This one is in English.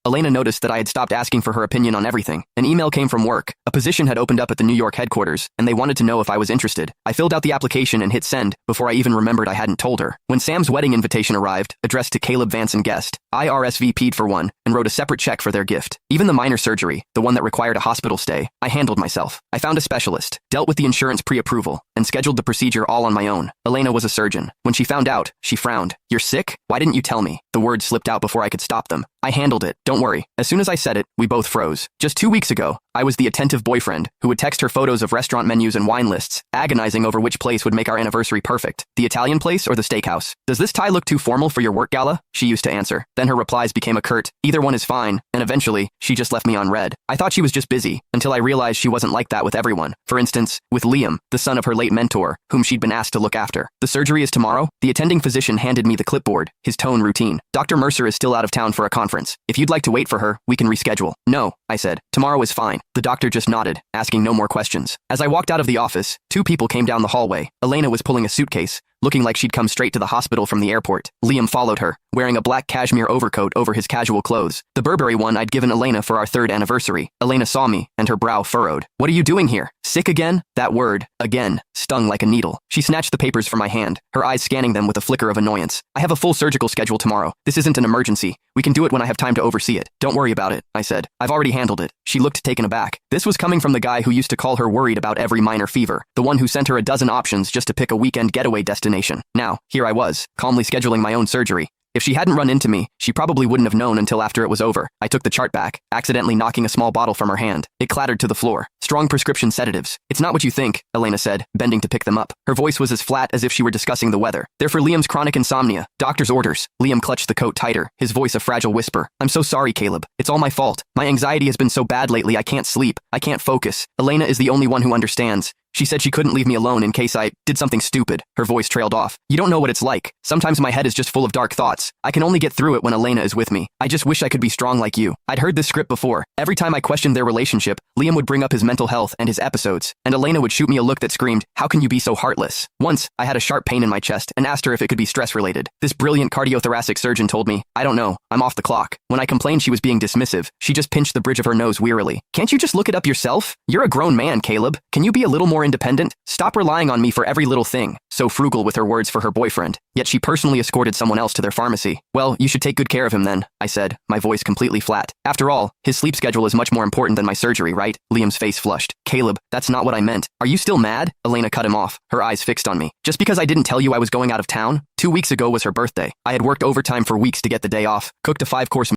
Elena noticed that I had stopped asking for her opinion on everything. An email came from work. A position had opened up at the New York headquarters, and they wanted to know if I was interested. I filled out the application and hit send before I even remembered I hadn't told her. When Sam's wedding invitation arrived, addressed to Caleb Vance and guest, I RSVP'd for one and wrote a separate check for their gift. Even the minor surgery, the one that required a hospital stay, I handled myself. I found a specialist, dealt with the insurance pre-approval, and scheduled the procedure all on my own. Elena was a surgeon. When she found out, she frowned. "You're sick? Why didn't you tell me?" The words slipped out before I could stop them. "I handled it. Don't worry." As soon as I said it, we both froze. Just 2 weeks ago, I was the attentive boyfriend who would text her photos of restaurant menus and wine lists, agonizing over which place would make our anniversary perfect. The Italian place or the steakhouse? "Does this tie look too formal for your work gala?" she used to answer. Then her replies became a curt, "Either one is fine," and eventually, she just left me on red. I thought she was just busy, until I realized she wasn't like that with everyone. For instance, with Liam, the son of her late mentor, whom she'd been asked to look after. "The surgery is tomorrow?" The attending physician handed me the clipboard, his tone routine. "Dr. Mercer is still out of town for a conference. If you'd like to wait for her, we can reschedule." "No," I said. "Tomorrow is fine." The doctor just nodded, asking no more questions. As I walked out of the office, 2 people came down the hallway. Elena was pulling a suitcase, looking like she'd come straight to the hospital from the airport. Liam followed her, wearing a black cashmere overcoat over his casual clothes, the Burberry one I'd given Elena for our 3rd anniversary. Elena saw me, and her brow furrowed. "What are you doing here? Sick again?" That word, again, stung like a needle. She snatched the papers from my hand, her eyes scanning them with a flicker of annoyance. "I have a full surgical schedule tomorrow. This isn't an emergency. We can do it when I have time to oversee it." "Don't worry about it," I said. "I've already handled it." She looked taken aback. This was coming from the guy who used to call her worried about every minor fever, the one who sent her a dozen options just to pick a weekend getaway destination. Now, here I was, calmly scheduling my own surgery. If she hadn't run into me, she probably wouldn't have known until after it was over. I took the chart back, accidentally knocking a small bottle from her hand. It clattered to the floor. "Strong prescription sedatives." "It's not what you think," Elena said, bending to pick them up. Her voice was as flat as if she were discussing the weather. "They're for Liam's chronic insomnia. Doctor's orders." Liam clutched the coat tighter, his voice a fragile whisper. "I'm so sorry, Caleb. It's all my fault. My anxiety has been so bad lately I can't sleep. I can't focus. Elena is the only one who understands. She said she couldn't leave me alone in case I did something stupid." Her voice trailed off. "You don't know what it's like. Sometimes my head is just full of dark thoughts. I can only get through it when Elena is with me. I just wish I could be strong like you." I'd heard this script before. Every time I questioned their relationship, Liam would bring up his mental health and his episodes, and Elena would shoot me a look that screamed, "How can you be so heartless?" Once, I had a sharp pain in my chest and asked her if it could be stress-related. This brilliant cardiothoracic surgeon told me, "I don't know. I'm off the clock." When I complained she was being dismissive, she just pinched the bridge of her nose wearily. "Can't you just look it up yourself? You're a grown man, Caleb. Can you be a little more independent? Stop relying on me for every little thing." So frugal with her words for her boyfriend. Yet she personally escorted someone else to their pharmacy. "Well, you should take good care of him then," I said, my voice completely flat. "After all, his sleep schedule is much more important than my surgery, right?" Liam's face flushed. "Caleb, that's not what I meant. Are you still mad?" Elena cut him off, her eyes fixed on me. "Just because I didn't tell you I was going out of town? 2 weeks ago was her birthday. I had worked overtime for weeks to get the day off, cooked a 5-course